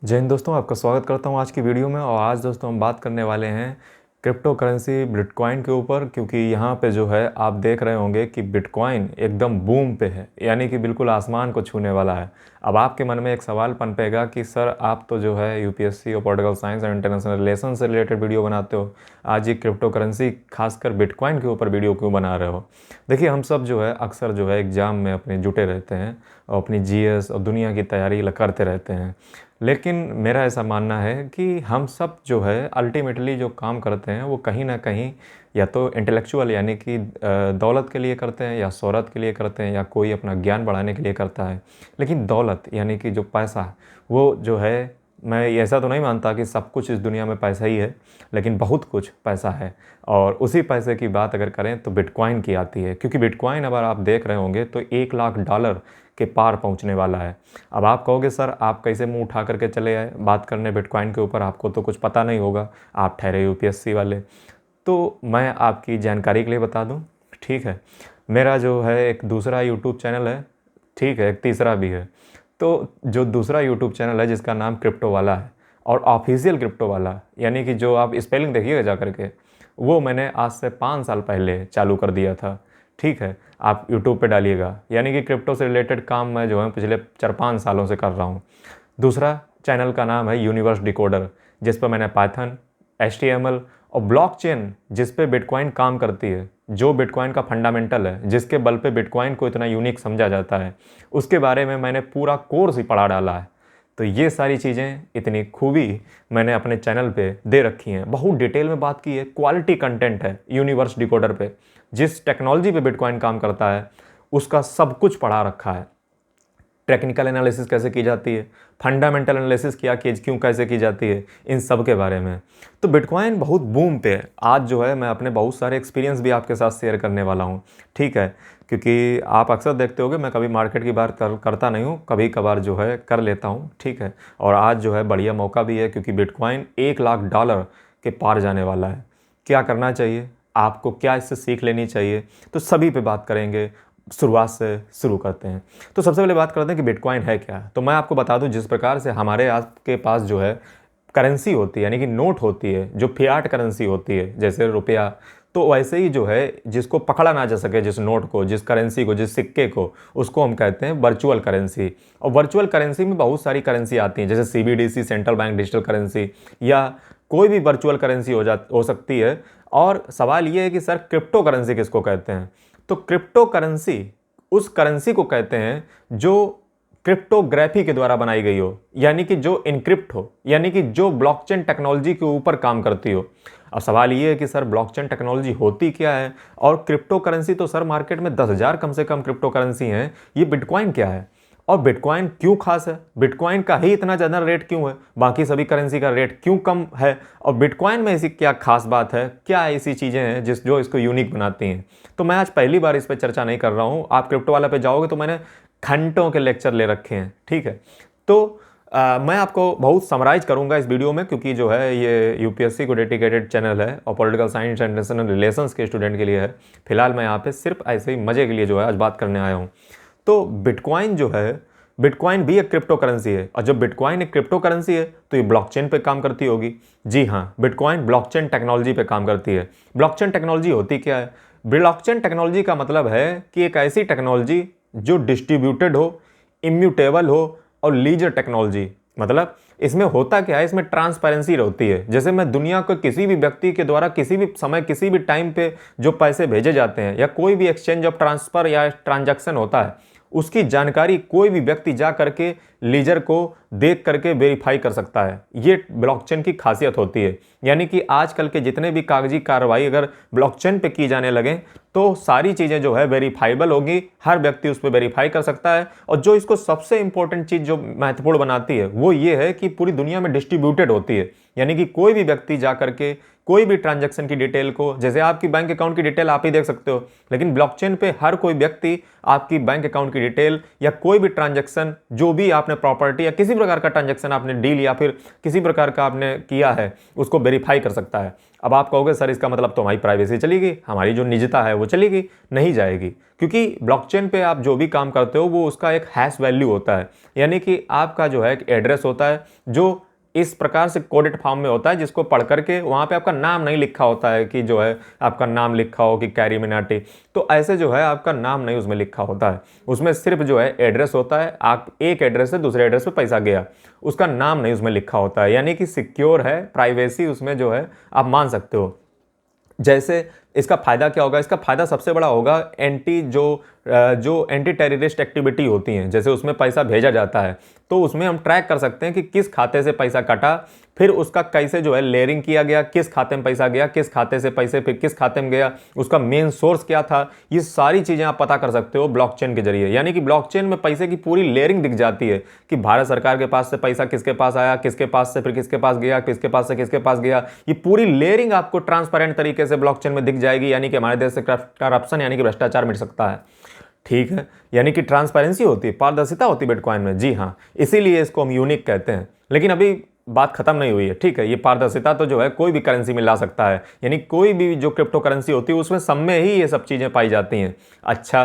जय हिंद दोस्तों, आपका स्वागत करता हूं आज की वीडियो में। और आज दोस्तों हम बात करने वाले हैं क्रिप्टो करेंसी बिटकॉइन के ऊपर, क्योंकि यहाँ पे जो है आप देख रहे होंगे कि बिटकॉइन एकदम बूम पे है, यानी कि बिल्कुल आसमान को छूने वाला है। अब आपके मन में एक सवाल पनपेगा कि सर आप तो जो है यूपीएससी और political science and international relation से रिलेटेड वीडियो बनाते हो, आज ये क्रिप्टो करेंसी खासकर बिटकॉइन के ऊपर वीडियो क्यों बना रहे हो। देखिए, हम सब जो है अक्सर जो है एग्ज़ाम में अपने जुटे रहते हैं और अपनी जीएस और दुनिया की तैयारी करते रहते हैं। लेकिन मेरा ऐसा मानना है कि हम सब जो है अल्टीमेटली जो काम करते हैं वो कहीं ना कहीं या तो इंटेलेक्चुअल यानी कि दौलत के लिए करते हैं, या शोहरत के लिए करते हैं, या कोई अपना ज्ञान बढ़ाने के लिए करता है। लेकिन दौलत यानी कि जो पैसा, वो जो है, मैं ऐसा तो नहीं मानता कि सब कुछ इस दुनिया में पैसा ही है, लेकिन बहुत कुछ पैसा है। और उसी पैसे की बात अगर करें तो बिटकॉइन की आती है, क्योंकि बिटकॉइन अगर आप देख रहे होंगे तो $1 लाख के पार पहुंचने वाला है। अब आप कहोगे सर आप कैसे मुंह उठा करके चले आए बात करने बिटकॉइन के ऊपर, आपको तो कुछ पता नहीं होगा, आप ठहरे यूपीएससी वाले। तो मैं आपकी जानकारी के लिए बता दूं, ठीक है, मेरा जो है एक दूसरा यूट्यूब चैनल है, ठीक है, एक तीसरा भी है। तो जो दूसरा यूट्यूब चैनल है जिसका नाम क्रिप्टो वाला है, और ऑफिशियल क्रिप्टो वाला, यानी कि जो आप स्पेलिंग देखिएगा जा करके, वो मैंने आज से 5 साल पहले चालू कर दिया था। ठीक है, आप यूट्यूब पे डालिएगा, यानी कि क्रिप्टो से रिलेटेड काम मैं जो है पिछले 4-5 सालों से कर रहा हूँ। दूसरा चैनल का नाम है यूनिवर्स डिकोडर, जिस पर मैंने पाइथन, HTML और ब्लॉकचेन, जिस पे बिटकॉइन काम करती है, जो बिटकॉइन का फंडामेंटल है, जिसके बल पे बिटकॉइन को इतना यूनिक समझा जाता है, उसके बारे में मैंने पूरा कोर्स ही पढ़ा डाला है। तो ये सारी चीज़ें, इतनी खूबी मैंने अपने चैनल पे दे रखी हैं, बहुत डिटेल में बात की है, क्वालिटी कंटेंट है यूनिवर्स डिकोडर पे। जिस टेक्नोलॉजी पे बिटकॉइन काम करता है उसका सब कुछ पढ़ा रखा है। टेक्निकल एनालिसिस कैसे की जाती है, फंडामेंटल एनालिसिस क्यों कैसे की जाती है, इन सब के बारे में। तो बिटकॉइन बहुत बूम पे है। आज जो है मैं अपने बहुत सारे एक्सपीरियंस भी आपके साथ शेयर करने वाला हूँ, ठीक है, क्योंकि आप अक्सर देखते होगे मैं कभी मार्केट की बात करता नहीं हूँ, कभी कभार जो है कर लेता हूँ, ठीक है। और आज जो है बढ़िया मौका भी है, क्योंकि बिटकॉइन $1 लाख के पार जाने वाला है। क्या करना चाहिए आपको, क्या इससे सीख लेनी चाहिए, तो सभी पे बात करेंगे। शुरुआत से शुरू करते हैं। तो सबसे पहले बात करते हैं कि बिटकॉइन है क्या। तो मैं आपको बता दूं, जिस प्रकार से हमारे आपके पास जो है करेंसी होती है, यानी कि नोट होती है, जो फियाट करेंसी होती है, जैसे रुपया, तो वैसे ही जो है जिसको पकड़ा ना जा सके, जिस नोट को, जिस करेंसी को, जिस सिक्के को, उसको हम कहते हैं वर्चुअल करेंसी। और वर्चुअल करेंसी में बहुत सारी करेंसी आती हैं, जैसे CBDC, central bank digital currency, या कोई भी वर्चुअल करेंसी हो सकती है। और सवाल ये है कि सर क्रिप्टो करेंसी किसको कहते हैं। तो क्रिप्टो करेंसी उस करेंसी को कहते हैं जो क्रिप्टोग्राफी के द्वारा बनाई गई हो, यानी कि जो इनक्रिप्ट हो, यानी कि जो ब्लॉकचेन टेक्नोलॉजी के ऊपर काम करती हो। अब सवाल ये है कि सर ब्लॉकचेन टेक्नोलॉजी होती क्या है, और क्रिप्टो करेंसी तो सर मार्केट में 10,000 कम से कम क्रिप्टो करेंसी हैं, ये बिटकॉइन क्या है, और बिटकॉइन क्यों खास है, बिटकॉइन का ही इतना ज़्यादा रेट क्यों है, बाकी सभी करेंसी का रेट क्यों कम है, और बिटकॉइन में ऐसी क्या खास बात है, क्या ऐसी चीज़ें हैं जो इसको यूनिक बनाती हैं। तो मैं आज पहली बार इस पर चर्चा नहीं कर रहा हूँ। आप क्रिप्टो वाला पे जाओगे तो मैंने घंटों के लेक्चर ले रखे हैं, ठीक है। तो मैं आपको बहुत समराइज करूंगा इस वीडियो में, क्योंकि जो है ये यूपीएससी को डेडिकेटेड चैनल है और political science and international relations के स्टूडेंट के लिए है। फिलहाल मैं यहाँ पे सिर्फ ऐसे ही मजे के लिए जो है आज बात करने आया हूँ। तो बिटकॉइन जो है, बिटकॉइन भी एक क्रिप्टो करेंसी है, और जब बिटकॉइन एक क्रिप्टो करेंसी है तो ये ब्लॉकचेन पे काम करती होगी। जी हाँ, बिटकॉइन ब्लॉकचेन टेक्नोलॉजी पे काम करती है। ब्लॉकचेन टेक्नोलॉजी होती क्या है? ब्लॉकचेन टेक्नोलॉजी का मतलब है कि एक ऐसी टेक्नोलॉजी जो डिस्ट्रीब्यूटेड हो, इम्यूटेबल हो, और लीजर टेक्नोलॉजी। मतलब इसमें होता क्या है, इसमें ट्रांसपेरेंसी रहती है। जैसे मैं दुनिया को किसी भी व्यक्ति के द्वारा किसी भी समय किसी भी टाइम पे जो पैसे भेजे जाते हैं, या कोई भी एक्सचेंज ऑफ ट्रांसफर या ट्रांजैक्शन होता है, उसकी जानकारी कोई भी व्यक्ति जा करके लीजर को देख करके वेरीफाई कर सकता है। ये ब्लॉकचेन की खासियत होती है। यानी कि आजकल के जितने भी कागजी कार्रवाई अगर ब्लॉकचेन पे की जाने लगे तो सारी चीज़ें जो है वेरीफाइबल होगी, हर व्यक्ति उस पर वेरीफाई कर सकता है। और जो इसको सबसे इंपॉर्टेंट चीज़ जो महत्वपूर्ण बनाती है वो ये है कि पूरी दुनिया में डिस्ट्रीब्यूटेड होती है। यानी कि कोई भी व्यक्ति जा करके कोई भी ट्रांजैक्शन की डिटेल को, जैसे आपकी बैंक अकाउंट की डिटेल आप ही देख सकते हो, लेकिन ब्लॉकचेन पे हर कोई व्यक्ति आपकी बैंक अकाउंट की डिटेल या कोई भी ट्रांजैक्शन जो भी आपने आपने प्रॉपर्टी या किसी प्रकार का ट्रांजैक्शन आपने डील या फिर किसी प्रकार का आपने किया है उसको वेरीफाई कर सकता है। अब आप कहोगे सर इसका मतलब तो हमारी प्राइवेसी चली गई, हमारी जो निजता है वो चली गई। नहीं जाएगी, क्योंकि ब्लॉकचेन पे आप जो भी काम करते हो वो उसका एक हैश वैल्यू होता है, यानी कि आपका जो है एक एड्रेस होता है जो इस प्रकार से कोडेड फॉर्म में होता है, जिसको पढ़ करके वहाँ पे आपका नाम नहीं लिखा होता है कि जो है आपका नाम लिखा हो कि कैरी मिनाटी, तो ऐसे जो है आपका नाम नहीं उसमें लिखा होता है। उसमें सिर्फ जो है एड्रेस होता है, आप एक एड्रेस से दूसरे एड्रेस पे पैसा गया, उसका नाम नहीं उसमें लिखा होता है, यानी कि सिक्योर है, प्राइवेसी उसमें जो है आप मान सकते हो। जैसे इसका फायदा क्या होगा, इसका फायदा सबसे बड़ा होगा जो एंटी टेररिस्ट एक्टिविटी होती हैं, जैसे उसमें पैसा भेजा जाता है तो उसमें हम ट्रैक कर सकते हैं कि किस खाते से पैसा कटा, फिर उसका कैसे जो है लेयरिंग किया गया, किस खाते में पैसा गया, किस खाते से पैसे फिर किस खाते में गया, उसका मेन सोर्स क्या था, ये सारी चीज़ें आप पता कर सकते हो ब्लॉकचेन के जरिए। यानी कि ब्लॉकचेन में पैसे की पूरी लेयरिंग दिख जाती है कि भारत सरकार के पास से पैसा किसके पास आया, किसके पास से फिर किसके पास गया, किसके पास से किसके पास गया, ये पूरी लेयरिंग आपको ट्रांसपेरेंट तरीके से ब्लॉकचेन में दिख जाएगी। यानी कि हमारे देश से करप्शन यानी कि भ्रष्टाचार मिट सकता है। ठीक है, यानी कि ट्रांसपेरेंसी होती है, पारदर्शिता होती है बिटकॉइन में। जी हाँ, इसीलिए इसको हम यूनिक कहते हैं। लेकिन अभी बात खत्म नहीं हुई है। ठीक है, ये पारदर्शिता तो जो है कोई भी करेंसी में ला सकता है, यानी कोई भी जो क्रिप्टो करेंसी होती है उसमें सब में ही ये सब चीज़ें पाई जाती हैं। अच्छा,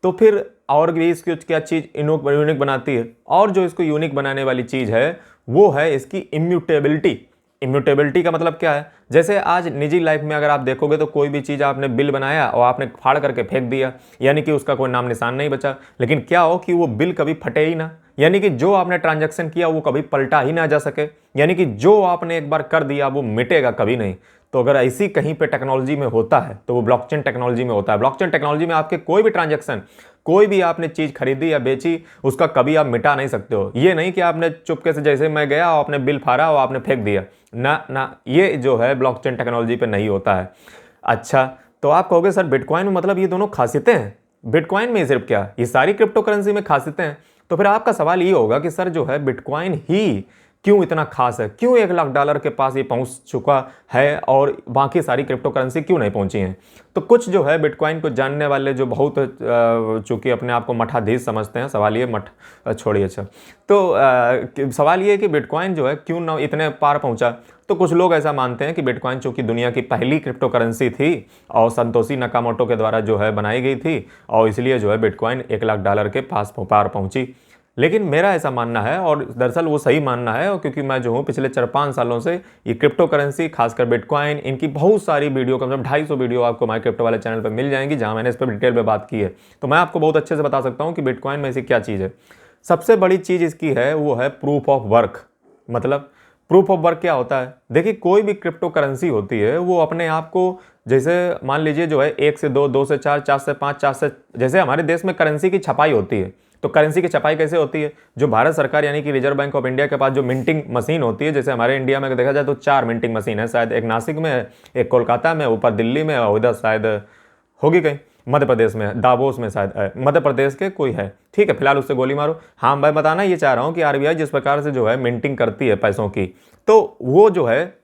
तो फिर और भी इसकी क्या चीज़ यूनिक बनाती है, और जो इसको यूनिक बनाने वाली चीज़ है वो है इसकी इम्यूटेबिलिटी। इम्यूटेबिलिटी का मतलब क्या है, जैसे आज निजी लाइफ में अगर आप देखोगे तो कोई भी चीज़ आपने बिल बनाया और आपने फाड़ करके फेंक दिया, यानी कि उसका कोई नाम निशान नहीं बचा, लेकिन क्या हो कि वो बिल कभी फटे ही ना, यानी कि जो आपने ट्रांजैक्शन किया वो कभी पलटा ही ना जा सके, यानी कि जो आपने एक बार कर दिया वो मिटेगा कभी नहीं। तो अगर ऐसी कहीं पे टेक्नोलॉजी में होता है तो वो ब्लॉकचेन टेक्नोलॉजी में होता है। ब्लॉकचेन टेक्नोलॉजी में आपके कोई भी ट्रांजैक्शन, कोई भी आपने चीज़ खरीदी या बेची, उसका कभी आप मिटा नहीं सकते हो। ये नहीं कि आपने चुपके से जैसे मैं गया और आपने बिल फाड़ा और आपने फेंक दिया, ना ना, ये जो है ब्लॉकचेन टेक्नोलॉजी पे नहीं होता है। अच्छा, तो आप कहोगे सर बिटकॉइन में मतलब ये दोनों खासियतें हैं, बिटकॉइन में सिर्फ क्या, ये सारी क्रिप्टो करेंसी में खासियतें हैं। तो फिर आपका सवाल ये होगा कि सर जो है बिटकॉइन ही क्यों इतना खास है, क्यों $1,00,000 के पास ये पहुंच चुका है और बाकी सारी क्रिप्टो करेंसी क्यों नहीं पहुंची हैं। तो कुछ जो है बिटकॉइन को जानने वाले जो बहुत चूंकि अपने आप को मठाधीश समझते हैं, सवाल ये मठ छोड़िए। अच्छा, तो सवाल ये है कि बिटकॉइन जो है क्यों ना इतने पार पहुंचा। तो कुछ लोग ऐसा मानते हैं कि बिटकॉइन चूंकि दुनिया की पहली क्रिप्टो करेंसी थी और संतोषी नकामोटो के द्वारा जो है बनाई गई थी, और इसलिए जो है बिटकॉइन $1,00,000 के पास पार पहुंची। लेकिन मेरा ऐसा मानना है, और दरअसल वो सही मानना है, और क्योंकि मैं जो हूँ पिछले 4-5 सालों से ये क्रिप्टो करेंसी, खासकर बिटकॉइन, इनकी बहुत सारी वीडियो, कम से कम 250 वीडियो आपको माई क्रिप्टो वाले चैनल पर मिल जाएंगी जहाँ मैंने इस पर डिटेल में बात की है। तो मैं आपको बहुत अच्छे से बता सकता हूँ कि बिटकॉइन में ऐसी क्या चीज़ है। सबसे बड़ी चीज़ इसकी है वो है प्रूफ ऑफ वर्क। मतलब प्रूफ ऑफ वर्क क्या होता है, देखिए कोई भी क्रिप्टो करेंसी होती है वो अपने आप को, जैसे मान लीजिए जो है 1 से 2, 2 से 4, 4 से 5, 4 से, जैसे हमारे देश में करेंसी की छपाई होती है, तो करेंसी की छपाई कैसे होती है, जो भारत सरकार यानी कि रिजर्व बैंक ऑफ इंडिया के पास जो मिंटिंग मशीन होती है, जैसे हमारे इंडिया में देखा जाए तो 4 मिंटिंग मशीन है, शायद एक नासिक में है, एक कोलकाता में, ऊपर दिल्ली में, और उधर शायद होगी कहीं मध्य प्रदेश में, दावोस में शायद, मध्य प्रदेश के कोई है। ठीक है, फिलहाल उससे गोली मारो। हाँ, मैं बताना ये चाह रहा हूँ कि आरबीआई जिस प्रकार से जो है मिंटिंग करती है पैसों की, तो वो जो है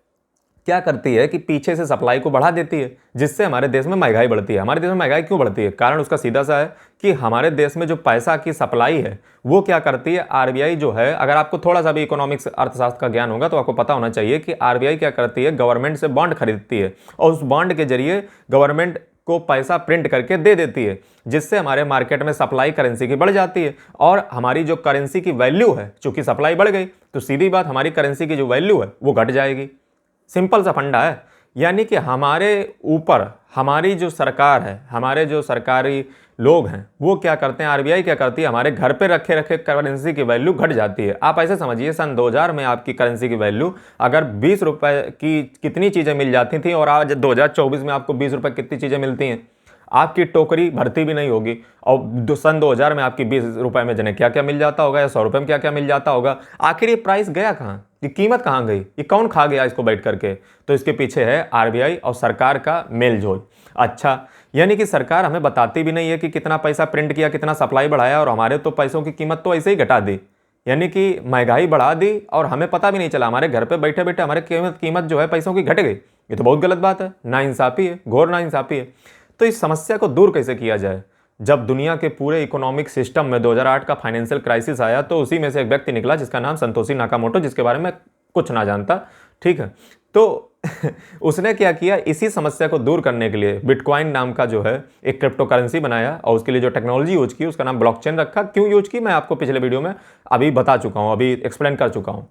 क्या करती है कि पीछे से सप्लाई को बढ़ा देती है, जिससे हमारे देश में महंगाई बढ़ती है। हमारे देश में महंगाई क्यों बढ़ती है, कारण उसका सीधा सा है कि हमारे देश में जो पैसा की सप्लाई है वो क्या करती है, आरबीआई जो है, अगर आपको थोड़ा सा भी इकोनॉमिक्स अर्थशास्त्र का ज्ञान होगा तो आपको पता होना चाहिए कि आरबीआई क्या करती है, गवर्नमेंट से बॉन्ड खरीदती है और उस बॉन्ड के जरिए गवर्नमेंट को पैसा प्रिंट करके दे देती है, जिससे हमारे मार्केट में सप्लाई करेंसी की बढ़ जाती है, और हमारी जो करेंसी की वैल्यू है, चूंकि सप्लाई बढ़ गई तो सीधी बात हमारी करेंसी की जो वैल्यू है वो घट जाएगी। सिंपल सा फंडा है। यानी कि हमारे ऊपर हमारी जो सरकार है, हमारे जो सरकारी लोग हैं, वो क्या करते हैं, आरबीआई क्या करती है, हमारे घर पे रखे रखे करेंसी की वैल्यू घट जाती है। आप ऐसे समझिए, सन 2000 में आपकी करेंसी की वैल्यू अगर 20 रुपए की कितनी चीज़ें मिल जाती थी, और आज 2024 में आपको 20 रुपए कितनी चीज़ें मिलती हैं, आपकी टोकरी भरती भी नहीं होगी। और सन 2000 में आपकी 20 रुपए में जने क्या क्या मिल जाता होगा, या 100 रुपये में क्या क्या मिल जाता होगा। आखिर ये प्राइस गया कहाँ, ये कीमत कहाँ गई, ये कौन खा गया इसको बैठ करके। तो इसके पीछे है आरबीआई और सरकार का मेलजोल। अच्छा, यानी कि सरकार हमें बताती भी नहीं है कि कितना पैसा प्रिंट किया, कितना सप्लाई बढ़ाया, और हमारे तो पैसों की कीमत तो ऐसे ही घटा दी, यानी कि महंगाई बढ़ा दी और हमें पता भी नहीं चला। हमारे घर पे बैठे बैठे हमारे कीमत जो है पैसों की घट गई। ये तो बहुत गलत बात है, नाइंसाफ़ी है, घोर नाइंसाफ़ी है। तो इस समस्या को दूर कैसे किया जाए, जब दुनिया के पूरे इकोनॉमिक सिस्टम में 2008 का फाइनेंशियल क्राइसिस आया तो उसी में से एक व्यक्ति निकला जिसका नाम संतोषी नाकामोटो, जिसके बारे में कुछ ना जानता, ठीक है। तो उसने क्या किया, इसी समस्या को दूर करने के लिए बिटकॉइन नाम का जो है एक क्रिप्टो करेंसी बनाया और उसके लिए जो टेक्नोलॉजी यूज की उसका नाम ब्लॉकचेन रखा। क्यों यूज की मैं आपको पिछले वीडियो में अभी बता चुका हूं, अभी एक्सप्लेन कर चुका हूं।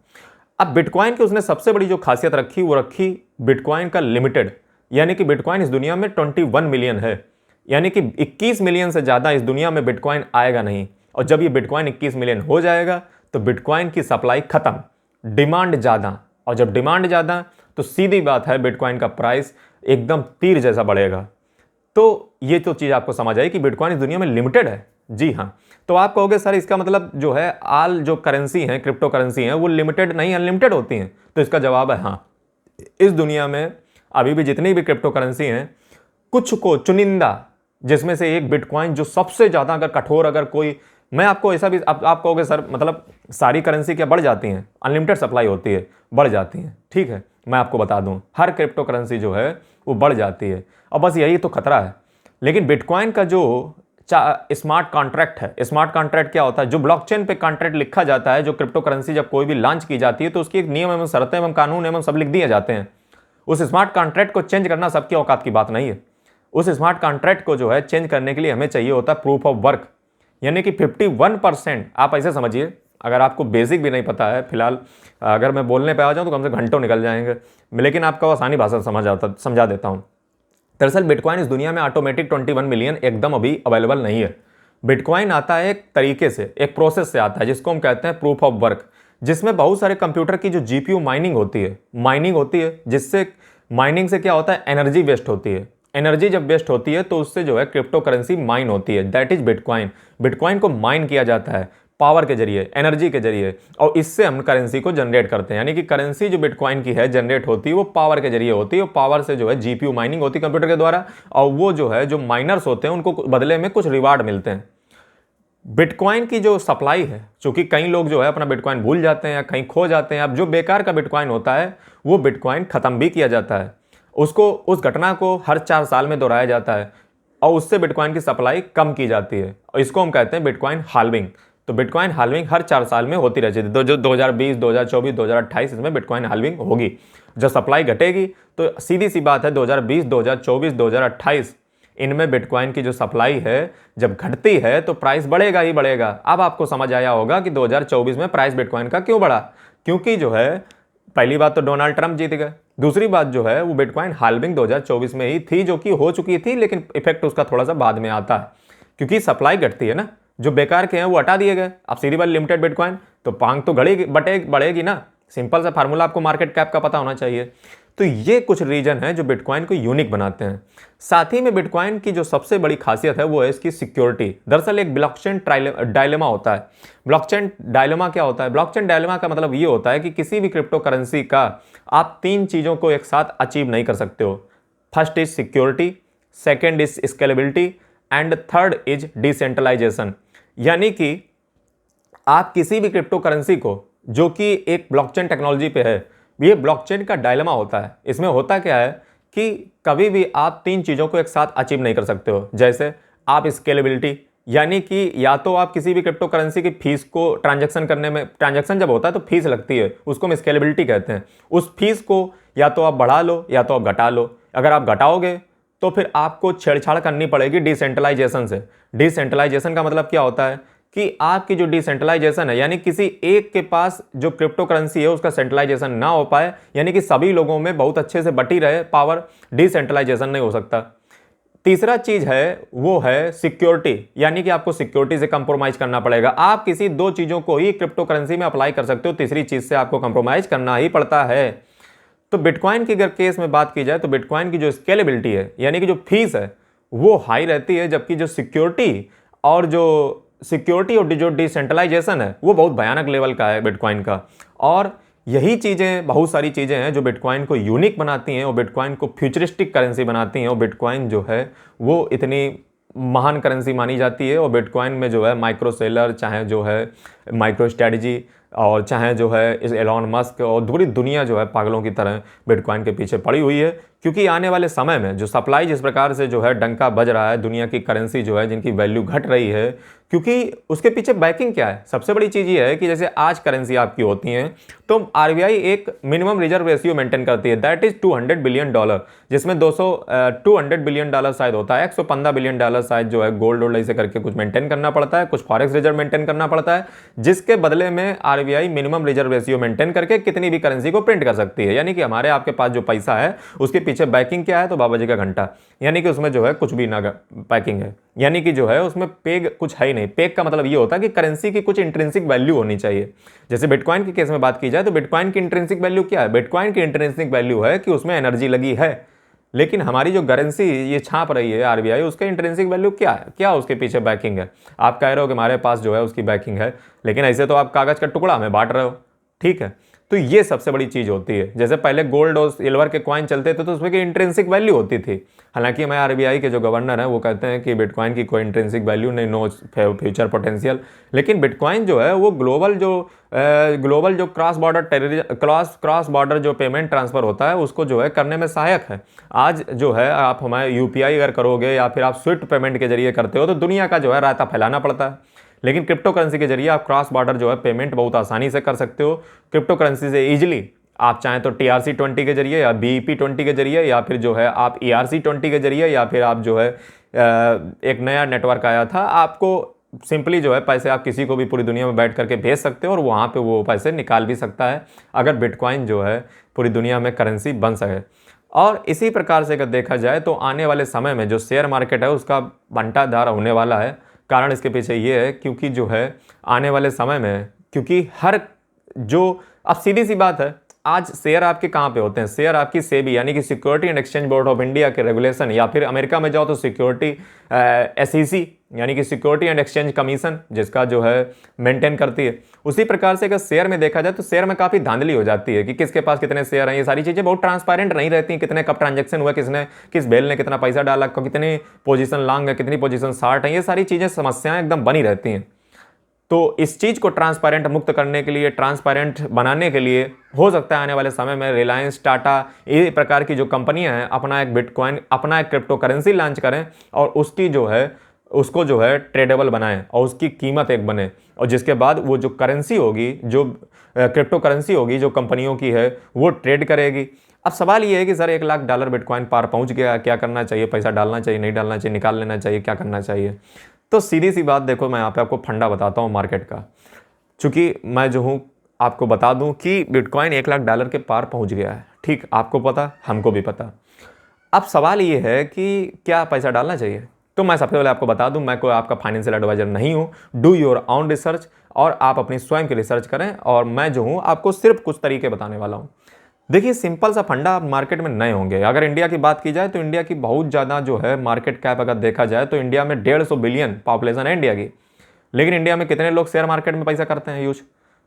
अब बिटकॉइन की उसने सबसे बड़ी जो खासियत रखी वो रखी बिटकॉइन का लिमिटेड, यानी कि बिटकॉइन इस दुनिया में 21 मिलियन है, यानी कि 21 मिलियन से ज़्यादा इस दुनिया में बिटकॉइन आएगा नहीं। और जब ये बिटकॉइन 21 मिलियन हो जाएगा तो बिटकॉइन की सप्लाई खत्म, डिमांड ज़्यादा, और जब डिमांड ज़्यादा तो सीधी बात है बिटकॉइन का प्राइस एकदम तीर जैसा बढ़ेगा। तो ये तो चीज़ आपको समझ आई कि बिटकॉइन इस दुनिया में लिमिटेड है। जी हाँ, तो आप कहोगे सर इसका मतलब जो है आल जो करेंसी हैं, क्रिप्टो करेंसी हैं, वो लिमिटेड नहीं अनलिमिटेड होती हैं। तो इसका जवाब है हाँ, इस दुनिया में अभी भी जितनी भी क्रिप्टो करेंसी हैं, कुछ को चुनिंदा, जिसमें से एक बिटकॉइन जो सबसे ज़्यादा अगर कठोर, अगर कोई, मैं आपको ऐसा भी आप कहोगे सर मतलब सारी करेंसी क्या बढ़ जाती हैं, अनलिमिटेड सप्लाई होती है, बढ़ जाती हैं, ठीक है। मैं आपको बता दूं हर क्रिप्टो करेंसी जो है वो बढ़ जाती है, और बस यही तो खतरा है। लेकिन बिटकॉइन का जो स्मार्ट कॉन्ट्रैक्ट है, स्मार्ट कॉन्ट्रैक्ट क्या होता है, जो ब्लॉकचेन पे कॉन्ट्रैक्ट लिखा जाता है, जो क्रिप्टो करेंसी जब कोई भी लॉन्च की जाती है तो उसकी एक नियम एवं शर्तें एवं कानून एवं सब लिख दिए जाते हैं। उस स्मार्ट कॉन्ट्रैक्ट को चेंज करना सबकी औकात की बात नहीं है। उस स्मार्ट कॉन्ट्रैक्ट को जो है चेंज करने के लिए हमें चाहिए होता है प्रूफ ऑफ वर्क, यानी कि 51%। आप ऐसे समझिए, अगर आपको बेसिक भी नहीं पता है, फिलहाल अगर मैं बोलने पे आ जाऊं तो कम से घंटों निकल जाएंगे, लेकिन आपको आसानी भाषा समझा देता हूं। दरअसल बिटकॉइन इस दुनिया में ऑटोमेटिक 21 मिलियन एकदम अभी अवेलेबल नहीं है। बिटकॉइन आता है एक तरीके से, एक प्रोसेस से आता है जिसको हम कहते हैं प्रूफ ऑफ वर्क, जिसमें बहुत सारे कंप्यूटर की जो जीपीयू माइनिंग होती है, जिससे माइनिंग से क्या होता है, एनर्जी वेस्ट होती है। एनर्जी जब वेस्ट होती है तो उससे जो है क्रिप्टो करेंसी माइन होती है, दैट इज बिटकॉइन। बिटकॉइन को माइन किया जाता है पावर के जरिए, एनर्जी के जरिए, और इससे हम करेंसी को जनरेट करते हैं। यानी कि करेंसी जो बिटकॉइन की है जनरेट होती है वो पावर के जरिए होती है, और पावर से जो है जीपीयू माइनिंग होती है कंप्यूटर के द्वारा, और वो जो है जो माइनर्स होते हैं उनको बदले में कुछ रिवार्ड मिलते हैं। बिटकॉइन की जो सप्लाई है, चूंकि कई लोग जो है अपना बिटकॉइन भूल जाते हैं या कहीं खो जाते हैं, अब जो बेकार का बिटकॉइन होता है वो बिटकॉइन खत्म भी किया जाता है, उसको उस घटना को हर 4 साल में दोहराया जाता है और उससे बिटकॉइन की सप्लाई कम की जाती है, और इसको हम कहते हैं बिटकॉइन हाल्विंग। तो बिटकॉइन हाल्विंग हर 4 साल में होती रहती है, तो जो 2020, 2024, 2028 इसमें बिटकॉइन हाल्विंग होगी। जब सप्लाई घटेगी तो सीधी सी बात है 2020, 2024, 2028 इनमें बिटकॉइन की जो सप्लाई है जब घटती है तो प्राइस बढ़ेगा ही बढ़ेगा। अब आपको समझ आया होगा कि 2024 में प्राइस बिटकॉइन का क्यों बढ़ा, क्योंकि जो है पहली बात तो डोनाल्ड ट्रंप जीत गए, दूसरी बात जो है वो बिटकॉइन हाल्विंग 2024 में ही थी, जो कि हो चुकी थी, लेकिन इफेक्ट उसका थोड़ा सा बाद में आता है क्योंकि सप्लाई घटती है ना, जो बेकार के हैं वो हटा दिए गए। अब सीधी बात लिमिटेड बिटकॉइन तो पांग तो बढ़ेगी ना, सिंपल सा फार्मूला, आपको मार्केट कैप का पता होना चाहिए। तो ये कुछ रीजन है जो बिटकॉइन को यूनिक बनाते हैं। साथ ही में बिटकॉइन की जो सबसे बड़ी खासियत है वो है इसकी सिक्योरिटी। दरअसल एक ब्लॉकचेन डायलेमा होता है। ब्लॉकचेन डायलेमा क्या होता है, ब्लॉकचेन डायलेमा का मतलब ये होता है कि किसी भी क्रिप्टो करेंसी का आप 3 चीजों को एक साथ अचीव नहीं कर सकते हो। First is security, second is scalability and third is decentralisation. यानी कि आप किसी भी क्रिप्टो करेंसी को जो कि एक ब्लॉकचेन टेक्नोलॉजी पे है, ये ब्लॉकचेन का डायलेमा होता है। इसमें होता क्या है कि कभी भी आप 3 चीज़ों को एक साथ अचीव नहीं कर सकते हो। जैसे आप स्केलेबिलिटी, यानी कि या तो आप किसी भी क्रिप्टो करेंसी की फीस को ट्रांजैक्शन करने में, ट्रांजैक्शन जब होता है तो फीस लगती है, उसको हम स्केलेबिलिटी कहते हैं। उस फीस को या तो आप बढ़ा लो या तो आप घटा लो। अगर आप घटाओगे तो फिर आपको छेड़छाड़ करनी पड़ेगी डिसेंट्रलाइजेशन से। डिसेंट्रलाइजेशन का मतलब क्या होता है कि आपकी जो डिसेंट्रलाइजेशन है, यानी किसी एक के पास जो क्रिप्टो करेंसी है उसका सेंट्रलाइजेशन ना हो पाए, यानी कि सभी लोगों में बहुत अच्छे से बटी रहे पावर, डिसेंट्रलाइजेशन नहीं हो सकता। तीसरा चीज है वो है सिक्योरिटी, यानी कि आपको सिक्योरिटी से कंप्रोमाइज करना पड़ेगा। आप किसी 2 चीजों को ही क्रिप्टो करेंसी में अप्लाई कर सकते हो, तीसरी चीज से आपको कंप्रोमाइज करना ही पड़ता है। तो बिटकॉइन की अगर केस में बात की जाए तो बिटकॉइन की जो स्केलेबिलिटी है, यानी कि जो फीस है वो हाई रहती है, जबकि जो सिक्योरिटी और जो डिसेंट्रलाइजेशन है वो बहुत भयानक लेवल का है बिटकॉइन का। और यही चीज़ें, बहुत सारी चीज़ें हैं जो बिटकॉइन को यूनिक बनाती हैं और बिटकॉइन को फ्यूचरिस्टिक करेंसी बनाती हैं, और बिटकॉइन जो है वो इतनी महान करेंसी मानी जाती है। और बिटकॉइन में जो है माइक्रो सेलर, चाहे जो है माइक्रो स्ट्रेटजी, और चाहे जो है इस एलॉन मस्क और पूरी दुनिया जो है पागलों की तरह बिटकॉइन के पीछे पड़ी हुई है, क्योंकि आने वाले समय में जो सप्लाई जिस प्रकार से जो है डंका बज रहा है, दुनिया की करेंसी जो है जिनकी वैल्यू घट रही है, क्योंकि उसके पीछे बैकिंग क्या है। सबसे बड़ी चीज़ ये है कि जैसे आज करेंसी आपकी होती है तो आरबीआई एक मिनिमम रिजर्व रेशियो मेंटेन करती है, दैट इज $200 बिलियन, जिसमें 200 बिलियन डॉलर शायद होता है, $115 बिलियन शायद जो है गोल्ड वोल्ड ऐसे करके कुछ मेंटेन करना पड़ता है, कुछ फॉरेक्स रिजर्व मेंटेन करना पड़ता है, जिसके बदले में RBI minimum reserve ratio maintain करके कितनी भी करेंसी को प्रिंट कर सकती है। यानी कि हमारे आपके पास जो पैसा है उसके पीछे बैकिंग क्या है, तो बाबा जी का घंटा, यानी कि उसमें जो है कुछ भी ना पैकिंग है, यानी कि जो है उसमें पेग कुछ है ही नहीं। पेग का मतलब ये होता है कि करेंसी की कुछ इंट्रिंसिक वैल्यू होनी चाहिए। जैसे बिटकॉइन के केस में बात की जाए तो बिटकॉइन की इंट्रिंसिक वैल्यू क्या है? बिटकॉइन की इंट्रिंसिक वैल्यू है कि उसमें एनर्जी लगी है, लेकिन हमारी जो करेंसी ये छाप रही है आरबीआई, उसका इंट्रिंसिक वैल्यू क्या है, क्या उसके पीछे बैकिंग है? आप कह रहे हो कि हमारे पास जो है उसकी बैकिंग है, लेकिन ऐसे तो आप कागज का टुकड़ा हमें बांट रहे हो, ठीक है। तो ये सबसे बड़ी चीज होती है। जैसे पहले गोल्ड और सिल्वर के कॉइन चलते थे तो उसमें की इंट्रिंसिक वैल्यू होती थी। हालांकि हमारे आरबीआई के जो गवर्नर हैं वो कहते हैं कि बिटकॉइन की कोई इंट्रिंसिक वैल्यू नहीं, नो फ्यूचर पोटेंशियल, लेकिन बिटकॉइन जो है वो ग्लोबल जो क्रॉस बॉर्डर जो पेमेंट ट्रांसफर होता है उसको जो है करने में सहायक है। आज जो है आप हमारे यूपीआई अगर करोगे या फिर आप स्विफ्ट पेमेंट के जरिए करते हो तो दुनिया का जो है रायता फैलाना पड़ता है, लेकिन क्रिप्टो करेंसी के जरिए आप क्रॉस बॉर्डर जो है पेमेंट बहुत आसानी से कर सकते हो। क्रिप्टो करेंसी से इजीली आप चाहें तो TRC20 के जरिए या BEP20 के जरिए या फिर जो है आप ERC20 के जरिए या फिर आप जो है एक नया नेटवर्क आया था, आपको सिंपली जो है पैसे आप किसी को भी पूरी दुनिया में बैठ करके भेज सकते हो और वहाँ पे वो पैसे निकाल भी सकता है, अगर बिटकॉइन जो है पूरी दुनिया में करेंसी बन सके। और इसी प्रकार से अगर देखा जाए तो आने वाले समय में जो शेयर मार्केट है उसका बंटाधार होने वाला है। कारण इसके पीछे ये है क्योंकि जो है आने वाले समय में, क्योंकि हर जो, अब सीधी सी बात है, आज शेयर आपके कहाँ पे होते हैं? शेयर आपकी सेबी यानी कि security and exchange board of India के रेगुलेशन, या फिर अमेरिका में जाओ तो सिक्योरिटी SEC यानी कि सिक्योरिटी एंड एक्सचेंज कमीशन जिसका जो है मेंटेन करती है। उसी प्रकार से अगर शेयर में देखा जाए तो शेयर में काफ़ी धांधली हो जाती है कि किसके पास कितने शेयर हैं, ये सारी चीज़ें बहुत ट्रांसपेरेंट नहीं रहती, कितने कब ट्रांजेक्शन हुआ, किसने किस बेल ने कितना पैसा डाला, कितनी पोजीशन लॉन्ग है, कितनी पोजीशन शॉर्ट है, ये सारी चीज़ें समस्याएं एकदम बनी रहती हैं। तो इस चीज़ को ट्रांसपेरेंट मुक्त करने के लिए, ट्रांसपेरेंट बनाने के लिए हो सकता है आने वाले समय में रिलायंस, टाटा, ये प्रकार की जो कंपनियां हैं अपना एक बिटकॉइन, अपना एक क्रिप्टो करेंसी लॉन्च करें और उसकी जो है उसको जो है ट्रेडेबल बनाएं और उसकी कीमत एक बने, और जिसके बाद वो जो करेंसी होगी, जो क्रिप्टो करेंसी होगी जो कंपनियों की है, वो ट्रेड करेगी। अब सवाल ये है कि सर $1 लाख बिटकॉइन पार पहुंच गया, क्या करना चाहिए? पैसा डालना चाहिए, नहीं डालना चाहिए, निकाल लेना चाहिए, क्या करना चाहिए? तो सीधी सी बात देखो, मैं यहाँ पे आपको फंडा बताता हूँ मार्केट का, चूंकि मैं जो हूँ आपको बता दूँ कि बिटकॉइन $1 लाख के पार पहुँच गया है, ठीक, आपको पता, हमको भी पता। अब सवाल ये है कि क्या पैसा डालना चाहिए? तो मैं सबसे पहले आपको बता दूं, मैं कोई आपका फाइनेंशियल एडवाइजर नहीं हूं। डू योर ऑन रिसर्च और आप अपनी स्वयं की रिसर्च करें, और मैं जो हूं आपको सिर्फ कुछ तरीके बताने वाला हूं। देखिए, सिंपल सा फंडा, आप मार्केट में नए होंगे। अगर इंडिया की बात की जाए तो इंडिया की बहुत ज़्यादा जो है मार्केट कैप अगर देखा जाए तो इंडिया में 150 बिलियन पॉपुलेशन है इंडिया की, लेकिन इंडिया में कितने लोग शेयर मार्केट में पैसा करते हैं यूज?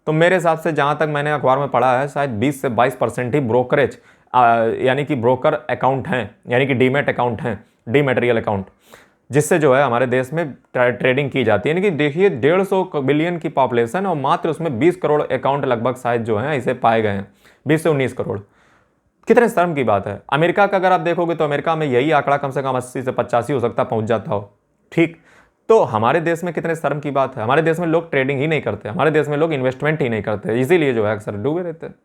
तो मेरे हिसाब से जहाँ तक मैंने अखबार में पढ़ा है, शायद 20 से 22% ही ब्रोकरेज यानी कि ब्रोकर अकाउंट हैं, यानी कि डीमैट अकाउंट हैं, डीमैटेरियल अकाउंट, जिससे जो है हमारे देश में ट्रेडिंग की जाती है। यानी कि देखिए 150 बिलियन की पॉपुलेशन और मात्र उसमें 20 करोड़ अकाउंट लगभग शायद जो है ऐसे पाए गए हैं, 20 से 19 करोड़। कितने शर्म की बात है। अमेरिका का अगर आप देखोगे तो अमेरिका में यही आंकड़ा कम से कम 80 से 85 हो सकता, पहुंच जाता हो, ठीक। तो हमारे देश में कितने शर्म की बात है, हमारे देश में लोग ट्रेडिंग ही नहीं करते, हमारे देश में लोग इन्वेस्टमेंट ही नहीं करते, इसीलिए जो है अक्सर डूबे रहते हैं।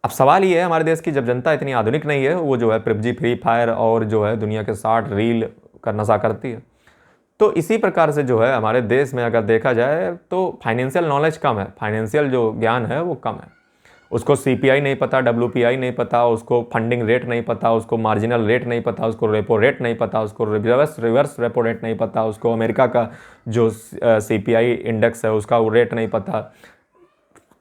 अब सवाल ये है, हमारे देश की जब जनता इतनी आधुनिक नहीं है, वो जो है PUBG, फ्री फायर और जो है दुनिया के 60 रील का नशा करती है। तो इसी प्रकार से जो है हमारे देश में अगर देखा जाए तो फाइनेंशियल नॉलेज कम है, फाइनेंशियल जो ज्ञान है वो कम है। उसको CPI नहीं पता, WPI नहीं पता, उसको फंडिंग रेट नहीं पता, उसको मार्जिनल रेट नहीं पता, उसको रेपो रेट नहीं पता, उसको रिवर्स रेपो रेट नहीं पता, उसको अमेरिका का जो CPI इंडेक्स है उसका वो रेट नहीं पता।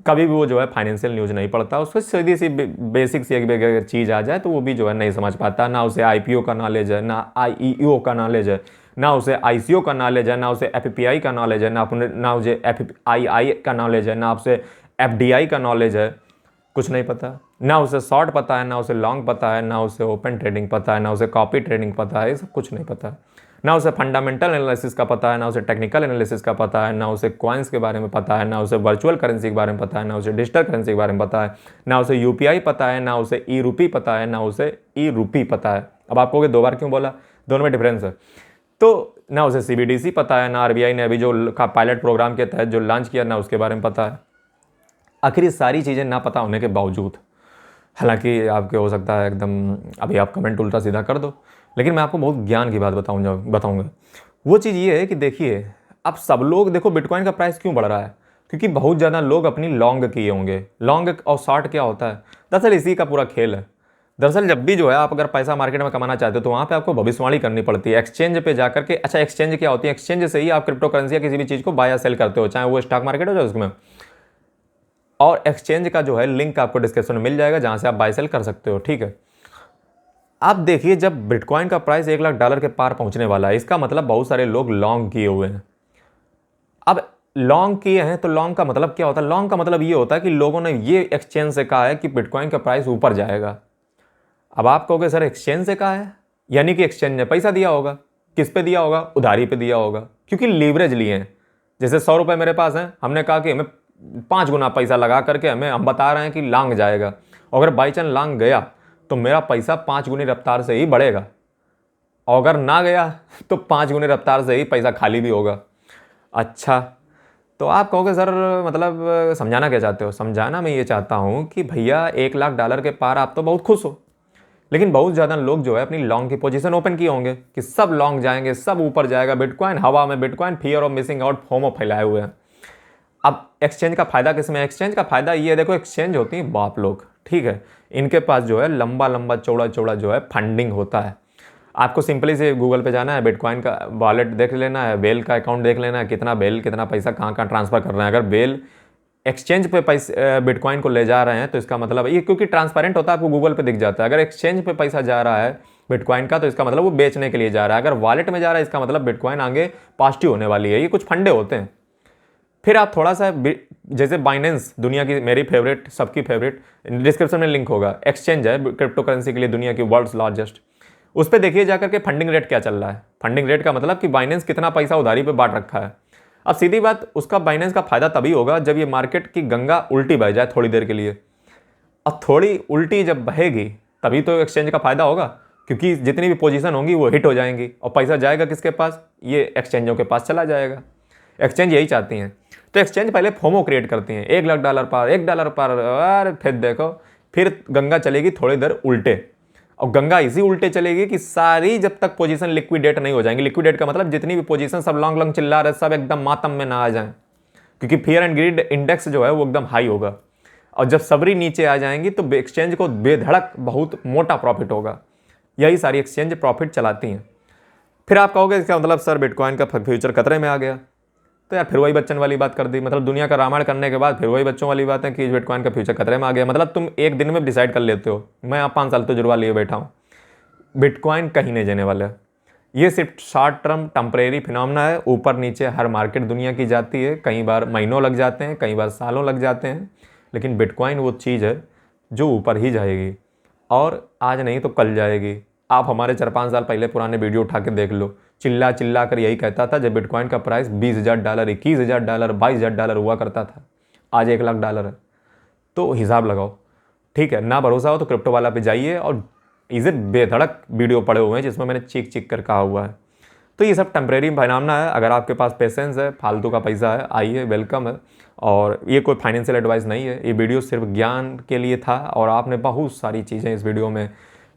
कभी भी वो जो है फाइनेंशियल न्यूज़ नहीं पढ़ता, उसको सीधी सी बेसिक सी एक चीज़ आ जाए तो वो भी जो है नहीं समझ पाता। ना उसे IPO का नॉलेज है, ना IEO का नॉलेज है, ना उसे ICO का नॉलेज है, ना उसे FPI का नॉलेज है, ना उसे FII का नॉलेज है, ना उसे FDI का नॉलेज है, कुछ नहीं पता। ना उसे शॉर्ट पता है, ना उसे लॉन्ग पता है, ना उसे ओपन ट्रेडिंग पता है, ना उसे कॉपी ट्रेडिंग पता है, ये सब कुछ नहीं पता। ना उसे फंडामेंटल एनालिसिस का पता है, ना उसे टेक्निकल एनालिसिस का पता है, ना उसे कॉइन्स के बारे में पता है, ना उसे वर्चुअल करेंसी के बारे में पता है, ना उसे डिजिटल करेंसी के बारे में पता है, ना उसे यूपीआई पता है, ना उसे ई रूपी पता है, ना उसे ई रूपी पता है। अब आप कहोगे 2 बार क्यों बोला, दोनों में डिफरेंस है। तो ना उसे सीबीडीसी पता है, ना आरबीआई ने अभी जो पायलट प्रोग्राम के तहत जो लॉन्च किया, ना उसके बारे में पता है। आखिर ये सारी चीज़ें ना पता होने के बावजूद, हालांकि आपके हो सकता है एकदम अभी आप कमेंट उल्टा सीधा कर दो, लेकिन मैं आपको बहुत ज्ञान की बात बताऊंगा। वो चीज़ ये है कि देखिए, अब सब लोग देखो बिटकॉइन का प्राइस क्यों बढ़ रहा है, क्योंकि बहुत ज़्यादा लोग अपनी लॉन्ग किए होंगे। लॉन्ग और शॉर्ट क्या होता है, दरअसल इसी का पूरा खेल है। दरअसल जब भी जो है आप अगर पैसा मार्केट में कमाना चाहते हो तो वहाँ पे आपको भविष्यवाणी करनी पड़ती है एक्सचेंज पे जाकर के। अच्छा, एक्सचेंज क्या होती है, एक्सचेंज से ही आप क्रिप्टो करेंसी या किसी भी चीज़ को बाय या सेल करते हो, चाहे वो स्टॉक मार्केट हो जाए उसमें। और एक्सचेंज का जो है लिंक आपको डिस्क्रिप्शन में मिल जाएगा, जहाँ से आप बाय सेल कर सकते हो, ठीक है। आप देखिए, जब बिटकॉइन का प्राइस $1,00,000 के पार पहुंचने वाला है, इसका मतलब बहुत सारे लोग लॉन्ग किए हुए हैं। अब लॉन्ग किए हैं तो लॉन्ग का मतलब क्या होता है, लॉन्ग का मतलब ये होता है कि लोगों ने ये एक्सचेंज से कहा है कि बिटकॉइन का प्राइस ऊपर जाएगा। अब आप कहोगे सर एक्सचेंज से कहा है, यानी कि एक्सचेंज ने पैसा दिया होगा। किस पे दिया होगा, उधारी पे दिया होगा, क्योंकि लीवरेज लिए हैं। जैसे 100 रुपये मेरे पास हैं, हमने कहा कि हमें 5 गुना पैसा लगा करके हम बता रहे हैं कि लॉन्ग जाएगा, अगर बाई चांस लॉन्ग गया तो मेरा पैसा 5 गुनी रफ्तार से ही बढ़ेगा, और अगर ना गया तो 5 गुनी रफ्तार से ही पैसा खाली भी होगा। अच्छा, तो आप कहोगे सर मतलब समझाना क्या चाहते हो, समझाना मैं ये चाहता हूँ कि भैया $1,00,000 के पार आप तो बहुत खुश हो, लेकिन बहुत ज़्यादा लोग जो है अपनी लॉन्ग की पोजीशन ओपन किए होंगे कि सब लॉन्ग जाएंगे, सब ऊपर जाएगा, बिटकॉइन हवा में, bitcoin fear of missing out, FOMO फैलाए हुए हैं। अब एक्सचेंज का फायदा किसमें है, एक्सचेंज का फायदा ये है, देखो एक्सचेंज होती है बाप लोग, ठीक है। इनके पास जो है लंबा लंबा चौड़ा चौड़ा जो है फंडिंग होता है। आपको सिंपली से गूगल पे जाना है, बिटकॉइन का वॉलेट देख लेना है, बेल का अकाउंट देख लेना है, कितना बेल कितना पैसा कहाँ कहाँ ट्रांसफर कर रहे हैं। अगर बेल एक्सचेंज पे पैसे बिटकॉइन को ले जा रहे हैं तो इसका मतलब ये, क्योंकि ट्रांसपेरेंट होता है, आपको गूगल पे दिख जाता है। अगर एक्सचेंज पे पैसा जा रहा है बिटकॉइन का तो इसका मतलब वो बेचने के लिए जा रहा है। अगर वॉलेट में जा रहा है इसका मतलब बिटकॉइन आगे पॉजिटिव होने वाली है। ये कुछ फंडे होते हैं। फिर आप थोड़ा सा जैसे बाइनेंस, दुनिया की मेरी फेवरेट, सबकी फेवरेट, डिस्क्रिप्शन में लिंक होगा, एक्सचेंज है क्रिप्टो करेंसी के लिए दुनिया की वर्ल्ड्स लार्जेस्ट। उस पर देखिए जाकर के फंडिंग रेट क्या चल रहा है। फंडिंग रेट का मतलब कि बाइनेंस कितना पैसा उधारी पे बांट रखा है। अब सीधी बात, उसका बाइनेंस का फायदा तभी होगा जब ये मार्केट की गंगा उल्टी बह जाए थोड़ी देर के लिए। अब थोड़ी उल्टी जब बहेगी तभी तो एक्सचेंज का फायदा होगा, क्योंकि जितनी भी पोजीशन होंगी वो हिट हो जाएंगी और पैसा जाएगा किसके पास, ये एक्सचेंजों के पास चला जाएगा। एक्सचेंज यही चाहती हैं। तो एक्सचेंज पहले फोमो क्रिएट करती हैं, $1,00,000 पार, $1 पार, अरे फिर देखो, फिर गंगा चलेगी थोड़ी देर उल्टे, और गंगा इसी उल्टे चलेगी कि सारी जब तक पोजीशन लिक्विडेट नहीं हो जाएंगी। लिक्विडेट का मतलब जितनी भी पोजीशन सब लॉन्ग लॉन्ग चिल्ला रहे सब एकदम मातम में ना आ जाएं, क्योंकि फियर एंड ग्रीड इंडेक्स जो है वो एकदम हाई होगा। और जब सबरी नीचे आ जाएंगी तो एक्सचेंज को बेधड़क बहुत मोटा प्रॉफिट होगा। यही सारी एक्सचेंज प्रॉफिट चलाती हैं। फिर आप कहोगे इसका मतलब सर बिटकॉइन का फ्यूचर खतरे में आ गया। तो यार फिर वही बच्चन वाली बात कर दी, मतलब दुनिया का रामायण करने के बाद फिर वही बच्चों वाली बात है कि बिटकॉइन का फ्यूचर खतरे में आ गया। मतलब तुम एक दिन में डिसाइड कर लेते हो, मैं आप 5 साल तो जुड़वा लिए बैठा हूँ, बिटकॉइन कहीं नहीं जाने वाला है। ये सिर्फ शॉर्ट टर्म टेम्परेरी फिनोमेना है। ऊपर नीचे हर मार्केट दुनिया की जाती है, कई बार महीनों लग जाते हैं, कई बार सालों लग जाते हैं, लेकिन बिटकॉइन वो चीज़ है जो ऊपर ही जाएगी, और आज नहीं तो कल जाएगी। आप हमारे 4-5 साल पहले पुराने वीडियो उठा के देख लो, चिल्ला चिल्ला कर यही कहता था जब बिटकॉइन का प्राइस $20,000, $21,000, $22,000 हुआ करता था। आज $1,00,000 है। तो हिसाब लगाओ, ठीक है। ना भरोसा हो तो क्रिप्टो वाला पे जाइए और इसे बेधड़क वीडियो पड़े हुए हैं जिसमें मैंने चीख चीख कर कहा हुआ है। तो ये सब टेम्परेरी फिनोमेना है। अगर आपके पास पेशेंस है, फालतू का पैसा है, आइए, वेलकम है। और ये कोई फाइनेंशियल एडवाइस नहीं है, ये वीडियो सिर्फ ज्ञान के लिए था, और आपने बहुत सारी चीज़ें इस वीडियो में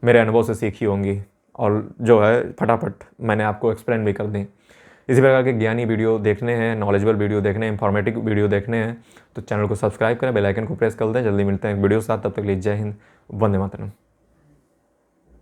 मेरे अनुभव से सीखी होंगी, और जो है फटाफट मैंने आपको एक्सप्लेन भी कर दी। इसी प्रकार के ज्ञानी वीडियो देखने हैं, नॉलेजेबल वीडियो देखने हैं, इंफॉर्मेटिव वीडियो देखने हैं तो चैनल को सब्सक्राइब करें, बेल आइकन को प्रेस कर दें। जल्दी मिलते हैं एक वीडियो के साथ, तब तक के लिए जय हिंद, वंदे मातरम।